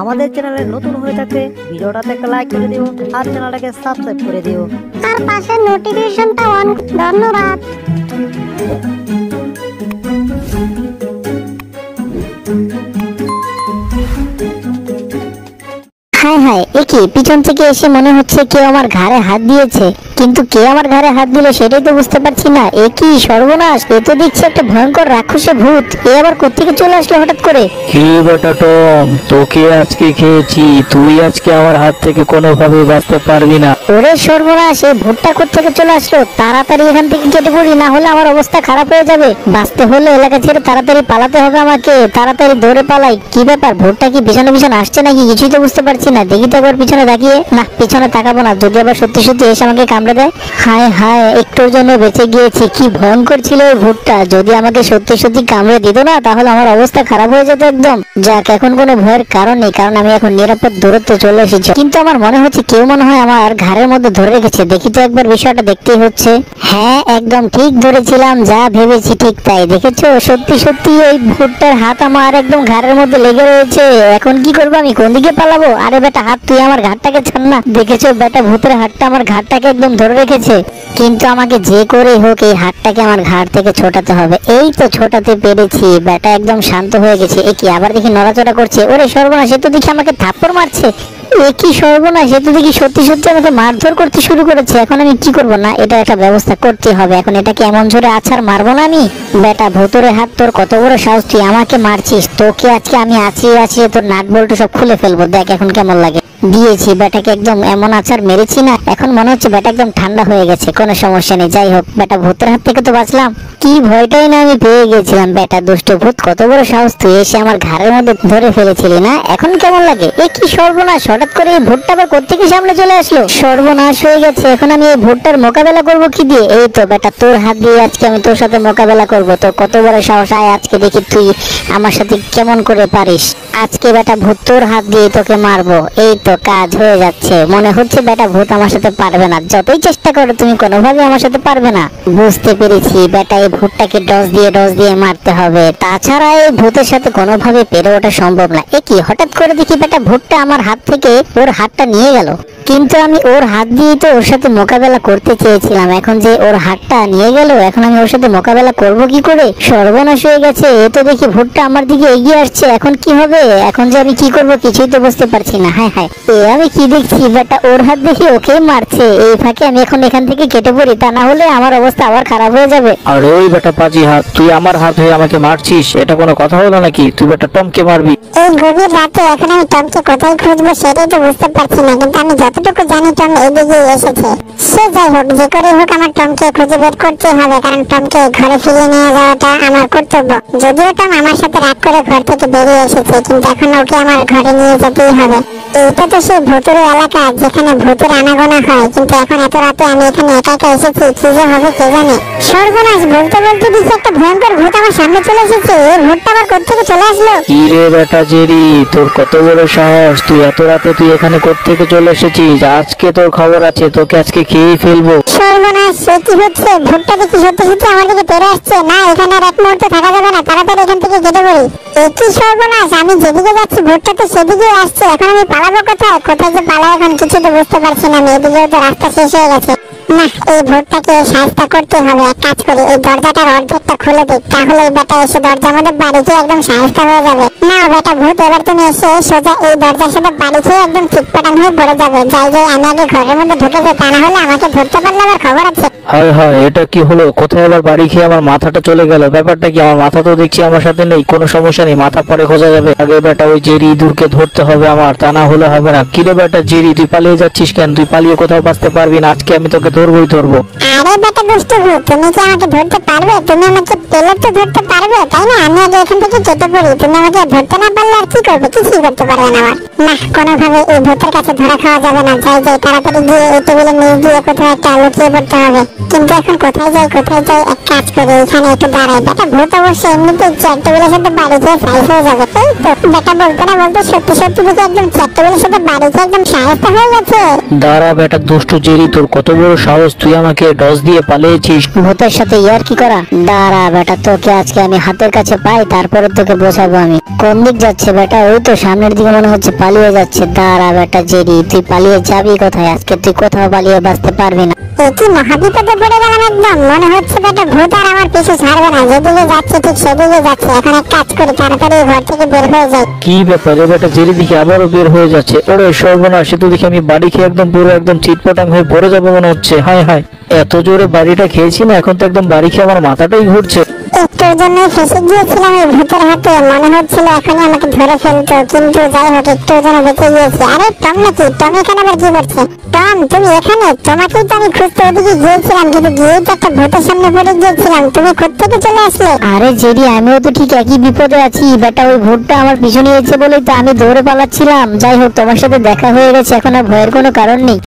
আমাদের চ্যানেলে নতুন হয়ে থাকলে ভিডিওটাতে একটা লাইক করে দিও আর চ্যানেলটাকে সাবস্ক্রাইব করে দিও আর পাশে নোটিফিকেশনটা অন। ধন্যবাদ। হায় হায়, এ কি পিছন থেকে এসে মনে হচ্ছে কেউ আমার ঘাড়ে হাত দিয়েছে, কিন্তু কে আমার ঘাড়ে হাত দিল সেটাই তো বুঝতে পারছি না। এ কি সর্বনাশ, এ তো দেখছি একটা ভয়ঙ্কর রাক্ষসে ভূত। এ আবার কোত্থেকে চলে আসলো হঠাৎ করে? কি বেটা টম, তোকে আজকে খেয়েছি, তুই আজকে আমার হাত থেকে কোনোভাবে বাঁচতে পারবি না। ওরে সর্বনাশ, এই ভূতটা কোত্থেকে চলে আসলো? তাড়াতাড়ি এখান থেকে কেটে পড়ি, না হলে আমার অবস্থা খারাপ হয়ে যাবে। বাঁচতে হলে এলাকা ছেড়ে তাড়াতাড়ি পালাতে হবে আমাকে। তাড়াতাড়ি দৌড়ে পালাই। কি ব্যাপার, ভূতটা কি পিছনে পিছনে আসছে নাকি কিছুই তো বুঝতে পারছি না। দেখি তো একবার পিছনে তাকিয়ে। না, পিছনে তাকাবো না, যদি আবার সত্যি সত্যি এসে আমাকে কামড়ে দেয়। হায় হায়, একটুর জন্য বেঁচে গিয়েছি। কি ভয়ঙ্কর ছিল ওই ভূতটা। যদি আমাকে সত্যি সত্যি কামড়ে দিত না তাহলে আমার অবস্থা খারাপ হয়ে যেত একদম। যাক, এখন কোনো ভয়ের কারণ নেই, কারণ আমি এখন নিরাপদ দূরত্বে চলে এসেছি। কিন্তু আমার মনে হচ্ছে কেউ মনে হয় আমার ঘাড়ের মধ্যে ধরে রেখেছে। দেখি তো একবার, বিষয়টা দেখতেই হচ্ছে। হ্যাঁ, একদম ঠিক ধরেছিলাম, যা ভেবেছি ঠিক তাই। দেখেছো, সত্যি সত্যি ওই ভূতটার হাত আমার একদম ঘাড়ের মধ্যে লেগে রয়েছে। এখন কি করবো আমি, কোন দিকে পালাবো? আরে বেটা হাত, তুই আমার ঘাড়টাকে ছাড় না। দেখেছো বেটা, ভূতের হাতটা আমার ঘাড়টাকে একদম ধরে রেখেছে। কিন্তু আমাকে যে করেই হোক এই হাতটাকে আমার ঘাড় থেকে ছোটাতে হবে। এই তো ছোটাতে পেরেছি, বেটা একদম শান্ত হয়ে গেছে। এ কি, আবার দেখি নড়াচড়া করছে। ওরে সর্বনাশ, সে তো দেখি আমাকে থাপ্পড় মারছে। এ কি সর্বনাশ, সে তো দেখি সত্যি সত্যি আমাকে মারধর করতে শুরু করেছে। এখন আমি কি করবো? না, এটা একটা ব্যবস্থা করতে হবে। এখন এটাকে এমন জোরে আছাড় মারবো না আমি। বেটা ভূতের হাত, তোর কত বড় সাহস, তুই আমাকে মারছিস? তোকে আজকে আমি আছিয়ে তোর নাট বল্টু সব খুলে ফেলবো। দেখ এখন কেমন লাগে। দিয়েছি বেটাকে একদম এমন আছাড় মেরেছি না, এখন মনে হচ্ছে বেটা একদম ঠান্ডা হয়ে গেছে। কোনো সমস্যা নেই। যাই হোক, বেটা ভূতের হাত থেকে তো বাঁচলাম। কি ভয়টাই না আমি পেয়ে গেছিলাম। বেটা দুষ্ট ভূত, কত বড় সাহস, তুই এসে আমার ঘাড়ের মধ্যে ধরে ফেলেছিলি না? এখন কেমন লাগে? এ কি সর্বনাশ, হঠাৎ করে এই ভূতটা আবার কোত্থেকে সামনে চলে আসলো? সর্বনাশ হয়ে গেছে। এখন আমি এই ভূতটার মোকাবেলা করব কি দিয়ে? এই তো বেটা, তোর হাত দিয়ে আজকে আমি তোর সাথে মোকাবেলা করব। তোর কত বড় সাহস, আয় আজকে দেখি তুই আমার সাথে কেমন করে পারিস। আজকে বেটা ভূত তোর হাত দিয়ে তোকে মারবো। এই তো কাজ হয়ে যাচ্ছে। মনে হচ্ছে বেটা ভূত আমার সাথে পারবে না। যতই চেষ্টা করো তুমি, কোনোভাবে আমার সাথে পারবে না। বুঝতে পেরেছি বেটা, এই ভূতটাকে ডস দিয়ে মারতে হবে। তাছাড়া এই ভূতের সাথে কোনোভাবে পেরে ওঠা সম্ভব না। এ কি, হঠাৎ করে দেখি বেটা ভূতটা আমার হাত থেকে ওর হাতটা নিয়ে গেল। কিন্তু আমি ওর হাত দিয়ে তো ওর সাথে মোকাবেলা করতে চেয়েছিলাম। এখন যে ওর হাতটা নিয়ে গেল, এখন আমি ওর সাথে মোকাবেলা করব কি করে? সর্বনাশ হয়ে গেছে। এ তো দেখি ভূতটা আমার দিকে এগিয়ে আসছে। এখন কি হবে? এখন যে আমি কি করব কিছুই তো বুঝতে পারছি না। হায় হায়, আমি কি দেখছি, বেটা ওর হাত দেখি ওকে মারছে। এই ফাঁকে আমি এখন এখান থেকে কেটে পড়ি, তা না হলে আমার অবস্থা আবার খারাপ হয়ে যাবে। আর ওই বেটা পাজি হাত, তুই আমার হাত হয়ে আমাকে মারছিস? এটা কোনো কথা হলো নাকি? তুই বেটা টমকে মারবি? এই গভীর রাতে এখন আমি টমকে কোথায় খুঁজবো সেটাই তো বুঝতে পারছি না। কিন্তু আমি যতটুকু জানি টম এদিকে এসেছে। সে যাই হোক, যে করে হোক আমার টমকে খুঁজে বের করতে হবে, কারণ টমকে ঘরে ফিরিয়ে নিয়ে যাওয়াটা আমার কর্তব্য। যদিও টম আমার সাথে রাগ করে ঘর থেকে বেরিয়ে এসেছে, কিন্তু এখন ওকে আমার ঘরে নিয়ে যেতেই হবে। এটা তো সেই ভূতের এলাকা যেখানে ভূতের আনাগোনা হয়, কিন্তু এখন এত রাতে আমি এখানে একা একা এসেছি। কি যে হবে কে জানে। সর্বনাশ, বলতে বলতে দেখি একটা ভয়ঙ্কর ভূত আমার সামনে চলে এসেছে। এই ভূতটা আবার কোত্থেকে চলে আসলো? কি রে বেটা জেরি, তোর কত বড় সাহস, তুই এত রাতে তুই এখানে কোত্থেকে চলে এসেছিস? আজকে তোর খবর আছে, তোকে আজকে খেয়ে ফেলবো। সর্বনাশ, সে কি হচ্ছে? ভূতটা দেখি সত্যি সত্যি আমার দিকে তেড়ে আসছে। না, এখানে আর এক মুহূর্তে থাকা যাবে না, তাড়াতাড়ি এখান থেকে কেটে পড়ি। কি সর্বনাশ, আমি যেদিকে যাচ্ছি ভূতটা তো সেদিকে আসছে। এখন আমি পালাবো কোথায়? কোথায় যে পালাই এখন কিছু তো বুঝতে পারছি না। আমি এদিকেও তো রাস্তা শেষ হয়ে গেছে। না, এই ভূতটাকে সাহায্য করতে হবে। এক কাজ করি, এই দরজাটার অর্ধেকটা খুলে দিই, তাহলে এই বেটা এসে দরজার মধ্যে বাড়ি খেয়ে একদম সাহায্য হয়ে যাবে। না বেটা ভূত, এবার তুমি এসে সোজা এই দরজার সাথে বাড়ি খেয়ে একদম চিটপাটান হয়ে পড়ে যাবে। যাই আমি আগে ঘরের মধ্যে ঢুকে যাই, তা না হলে আমাকে ধরতে পারলে আমার খবর আছে। হায় হায়, এটা কি হলো? কোথায় আবার বাড়ি খেয়ে আমার মাথাটা চলে গেল? ব্যাপারটা কি? আমার মাথা তো দেখছি আমার সাথে নেই। কোনো সমস্যা নেই, মাথা পরে খোঁজা যাবে। আগে বেটা ওই জেরি ইঁদুরকে ধরতে হবে আমার, তা না হলে হবে না। কিরে বেটা জেরি, তুই পালিয়ে যাচ্ছিস কেন? তুই পালিয়ে কোথাও বাঁচতে পারবি না। আজকে আমি তোকে ধরবই ধরবো। আরে বেটা দুষ্টু ভূত, তুমি কি আমাকে ধরতে পারবে? তুমি আমাকে পেলে তো ধরতে পারবে, তাই না? আমি আগে এখান থেকে কেটে পড়ি। তুমি আমাকে ধরতে না পারলে আর কি করবে? কিছুই করতে পারবে না আমার। না, কোনোভাবে এই ভূতের কাছে ধরা খাওয়া যাবে না। যাই তাড়াতাড়ি গিয়ে এই টেবিলের নিচ দিয়ে কোথাও একটা লুকিয়ে পড়তে হবে। কিন্তু এখন কোথায় যাই? এক কাজ করে এখানে একটু দাঁড়াই। বেটা ভূত অবশ্য এমনিতেই চেয়ার টেবিলের সাথে বাড়ি খেয়ে সাইজ হয়ে যাবে। এই তো বেটা বলতে না বলতে সত্যি সত্যি দেখি একদম চেয়ার টেবিলের সাথে বাড়ি খেয়ে একদম সাহেব হয়ে গেছে। দাঁড়া বেটা দুষ্টু জেরি, তোর কত বড় সাহস, তুই আমাকে টস দিয়ে পালিয়েছিস? ভূতের সাথে ইয়ার কি করা? দাঁড়া বেটা, তোকে আজকে আমি হাতের কাছে পাই, তারপরে তোকে বোঝাবো আমি। কোন দিক যাচ্ছে বেটা? ওই তো সামনের দিকে মনে হচ্ছে পালিয়ে যাচ্ছে। দাঁড়া বেটা জেরি, তুই পালিয়ে যাবি কোথায়? আজকে তুই কোথাও পালিয়ে বাঁচতে পারবি না। কি মহাবিপদে পড়ে গেলাম একদম। মনে হচ্ছে বেটা ভূত আর আমার পিছু ছাড়বে না। যেদিকে যাচ্ছে ঠিক সেদিকে যাচ্ছে। এখন এক কাজ করি, তাড়াতাড়ি ঘর থেকে বের হয়ে যাই। কি ব্যাপার রে বেটা, জেরি দিকে আবারও বের হয়ে যাচ্ছে। ওরে সর্বনাশ, সে তো দেখি আমি বাড়ি খেয়ে একদম পুরো একদম চিটপটাং হয়ে পড়ে যাবো মনে হচ্ছে। হায় হায়, এত জোরে বাড়িটা খেয়েছি না, এখন তো একদম বাড়ি খেয়ে আমার মাথাটাই ঘুরছে। একটুর জন্য ফেসে গিয়েছিলাম এই ভূতের হাতে। মনে হচ্ছিল এখনই আমাকে ধরে ফেলতো, কিন্তু যাই হোক একটুর জন্য বেঁচে গিয়েছি। আরে টম নাকি? টম এখানে আবার কি করছে? টম তুমি এখানে? তোমাকেই তো আমি খুঁজতে ওদিকে গিয়েছিলাম, কিন্তু গিয়েই তো একটা ভূতের সামনে পড়ে গিয়েছিলাম। তুমি কোত্থেকে চলে আসলে? আরে জেরি, আমিও তো ঠিক একই বিপদে আছি বেটা। ওই ভূতটা আমার পিছনে এসেছে বলেই তো আমি দৌড়ে পালাচ্ছিলাম। যাই হোক, তোমার সাথে দেখা হয়ে গেছে, এখন আর ভয়ের কোনো কারণ নেই।